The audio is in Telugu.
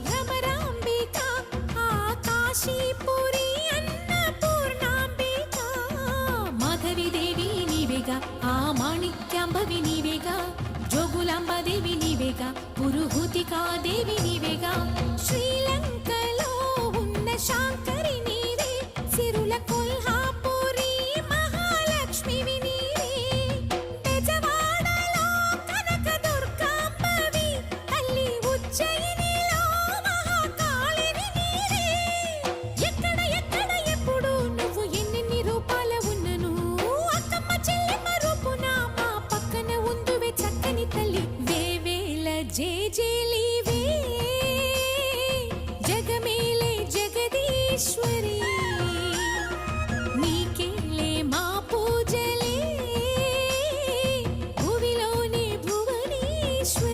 భ్రమరాంబిక ఆ కాశీపురి అన్నపూర్ణాంబిక మాధవి దేవి నీవేగా ఆ మాణిక్యాంబవి నీవేగా జోగులాంబదేవి నీవేగా పురుహూతికా దేవి నీవేగా శ్రీలంకలో ఉన్న శాంకరి నీవే సిరుల కొల్హాపురి మహాలక్ష్మివి నీవే బెజవాడలో కనక దుర్గాంబవి తల్లి ఉజ్జయినిలో మహాకాళివి నీవే ఎక్కడ ఎక్కడ ఎప్పుడు నువ్వు ఎన్నెన్ని రూపాల ఉన్నను అక్కమ్మ చెల్లెమ్మ రూపున మా పక్కన ఉందువే చక్కని తల్లి వేవేల జేజేల